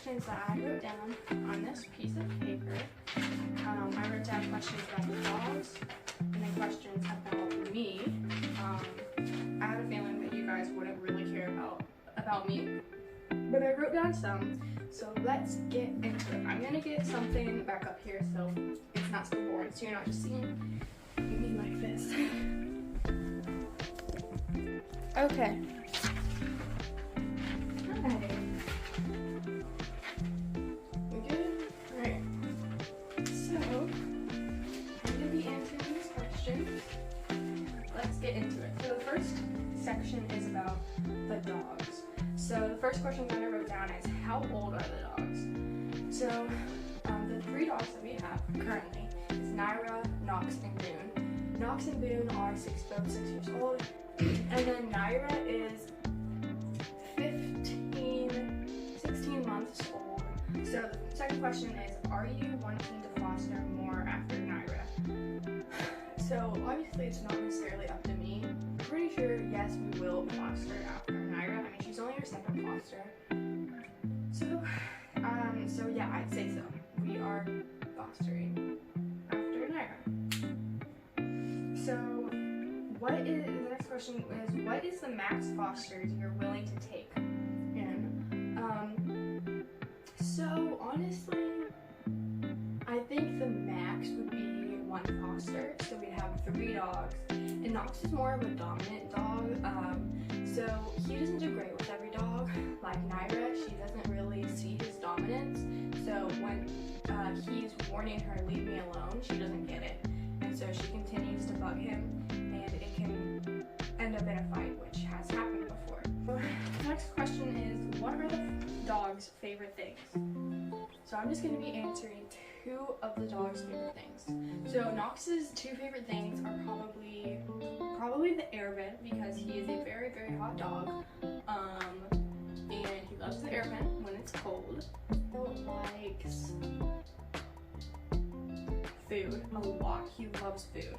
questions that I wrote down on this piece of paper. I wrote down questions about the dogs and then questions about me. I had a feeling that you guys wouldn't really care about me, but I wrote down some. So let's get into it. I'm gonna get something back up here so it's not so boring, so you're not just seeing me like this. Okay. Alright. We good? Alright. So, I'm gonna be answering these questions. Let's get into it. So the first section is about the dogs. So the first question that I wrote down is, how old are the dogs? So the 3 dogs that we have currently is Naira, Knox, and Boone. Knox and Boone are both 6 years old, and then Naira is 16 months old. So the second question is, are you wanting to foster more after Naira? So obviously it's not necessarily up to me. I'm pretty sure yes, we will foster after Naira. I mean, she's only our second foster. So yeah, I'd say so. We are fostering after Naira. So the next question is, what is the max fosters you're willing to take in? So honestly, I think the max would be 1 foster. So we'd have 3 dogs, and Knox is more of a dominant dog. So he doesn't do great with every dog. Like Naira, she doesn't really see his dominance. So when he's warning her, leave me alone, she doesn't get it. And so she continues to bug him, and it can end up in a fight, which has happened before. The next question is, what are the dog's favorite things? So I'm just going to be answering 2 of the dog's favorite things. So Knox's 2 favorite things are probably the air vent, because he is a very, very hot dog. And he loves the air vent when it's cold. He likes food a lot. He loves food.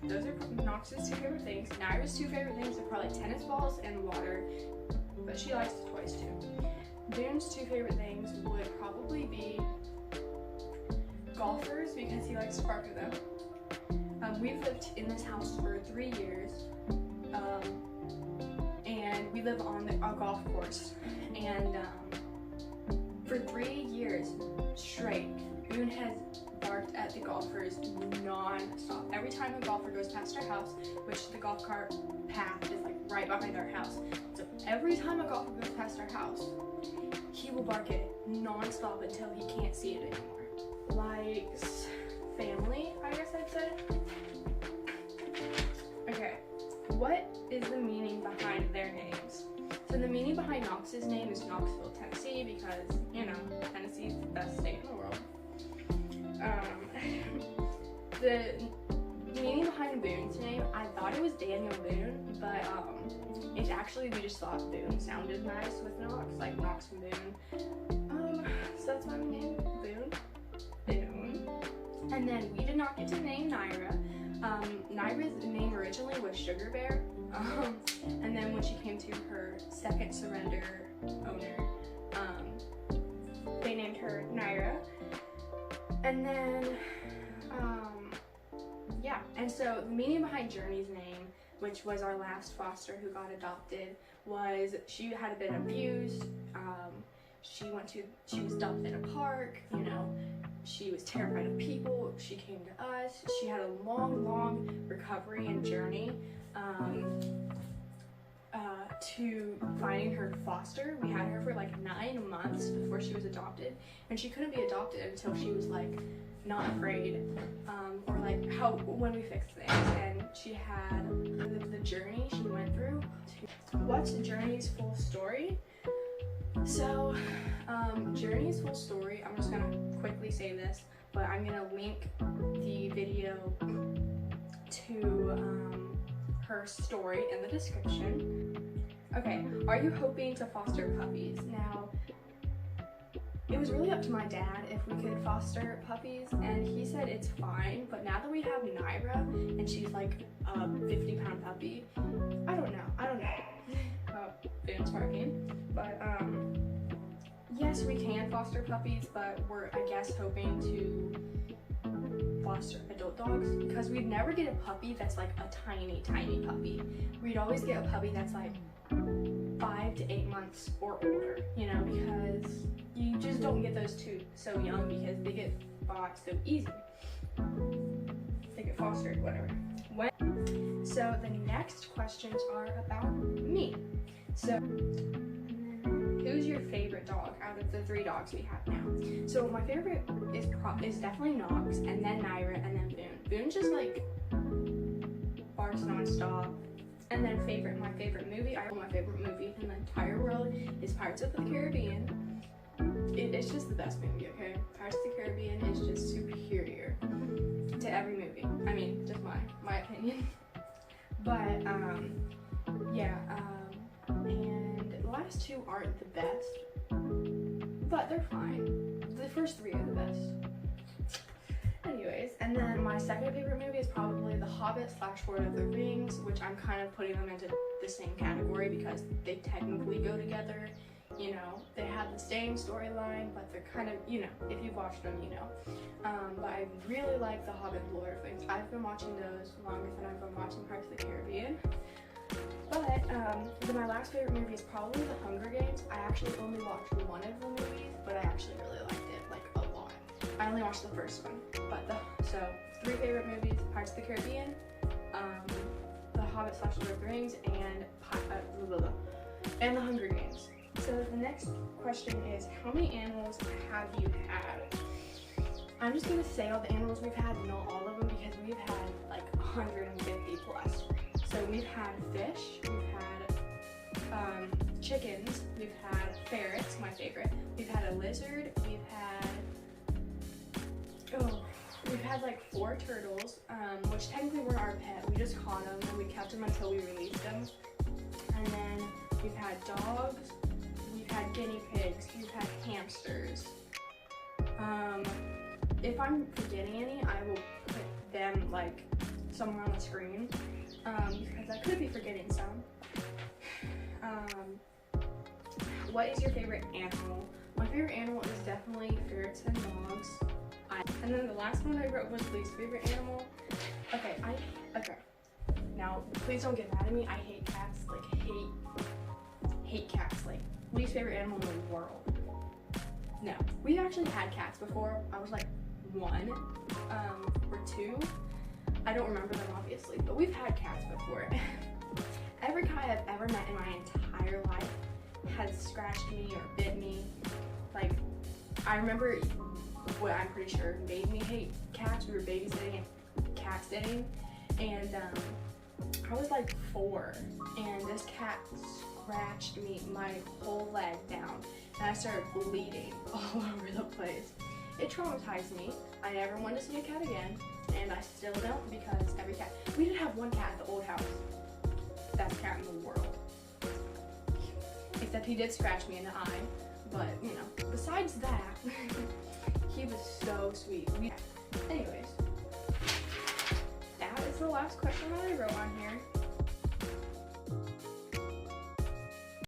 Those are Knox's 2 favorite things. Naira's 2 favorite things are probably tennis balls and water, but she likes the toys too. Boone's 2 favorite things would probably be golfers, because he likes to park with them. We've lived in this house for 3 years, and we live on a golf course. And for 3 years straight, Boone has barked at the golfers non-stop. Every time a golfer goes past our house, which the golf cart path is like right behind our house, so every time a golfer goes past our house, he will bark at it non-stop until he can't see it anymore. Likes family, I guess I'd say. Okay, what is the meaning behind their names? So the meaning behind Knox's name is Knoxville, Tennessee, because, you know, Tennessee is the best state in the world. The meaning behind Boone's name, I thought it was Daniel Boone, but it's actually, we just thought Boone sounded nice with Knox, like Knox and Boone. So that's why we named Boone. And then we did not get to name Naira. Naira's name originally was Sugar Bear, and then when she came to her second surrender owner, they named her Naira. And then, yeah, and so the meaning behind Journey's name, which was our last foster who got adopted, was she had been abused. She was dumped in a park, you know, she was terrified of people, she came to us, she had a long recovery and journey to finding her foster. We had her for like 9 months before she was adopted, and she couldn't be adopted until she was like not afraid, or like when we fixed things. And she had the journey she went through. What's Journey's full story? So Journey's full story, I'm just gonna quickly say this, but I'm gonna link the video to her story in the description. Okay, are you hoping to foster puppies? Now, it was really up to my dad if we could foster puppies, and he said it's fine, but now that we have Naira, and she's like a 50-pound puppy, I don't know. Boone's barking, but yes, yes, we can foster puppies, but we're, I guess, hoping to foster adult dogs because we'd never get a puppy that's like a tiny puppy. We'd always get a puppy that's like 5 to 8 months or older, you know, because you just don't get those two so young because they get bought so easy. They get fostered, whatever. So the next questions are about me. So who's your favorite dog out of the 3 dogs we have now? So my favorite is definitely Knox, and then Naira, and then Boone. Boone's just like barks nonstop. And then my favorite movie in the entire world is Pirates of the Caribbean. It's just the best movie, okay? Pirates of the Caribbean is just superior to every movie. I mean, just my opinion. But yeah, and the last 2 aren't the best, but they're fine. The first 3 are the best. Anyways, and then my second favorite movie is probably The Hobbit / Lord of the Rings, which I'm kind of putting them into the same category because they technically go together. You know, they have the same storyline, but they're kind of, you know, if you've watched them, you know. But I really like The Hobbit / Lord of the Rings. I've been watching those longer than I've been watching Pirates of the Caribbean. But then my last favorite movie is probably The Hunger Games. I actually only watched one of the movies, but I actually really liked it, like, a lot. I only watched the first one, but so 3 favorite movies: Pirates of the Caribbean, The Hobbit / Lord of the Rings, and The Hunger Games. So the next question is, how many animals have you had? I'm just gonna say all the animals we've had, not all of them, because we've had like 150 plus. So we've had fish, we've had chickens, we've had ferrets, my favorite. We've had a lizard, we've had like 4 turtles, which technically weren't our pet. We just caught them and we kept them until we released them. And then we've had dogs, we've had guinea pigs, we've had hamsters. If I'm forgetting any, I will put them like somewhere on the screen, because I could be forgetting some. What is your favorite animal? My favorite animal is definitely ferrets and dogs. And then the last one I wrote was least favorite animal. Okay, now please don't get mad at me. I hate cats, like hate cats, like least favorite animal in the world. No, we've actually had cats before. I was like 1 or 2. I don't remember them obviously, but we've had cats before. Every cat I've ever met in my entire life has scratched me or bit me. Like, I remember what I'm pretty sure made me hate cats. We were babysitting and cat sitting, and I was like 4, and this cat scratched me, my whole leg down, and I started bleeding all over the place. It traumatized me. I never wanted to see a cat again, and I still don't, because every cat, we did have one cat at the old house, best cat in the world, except he did scratch me in the eye, but you know, besides that, he was so sweet. Anyways, that is the last question that I wrote on here.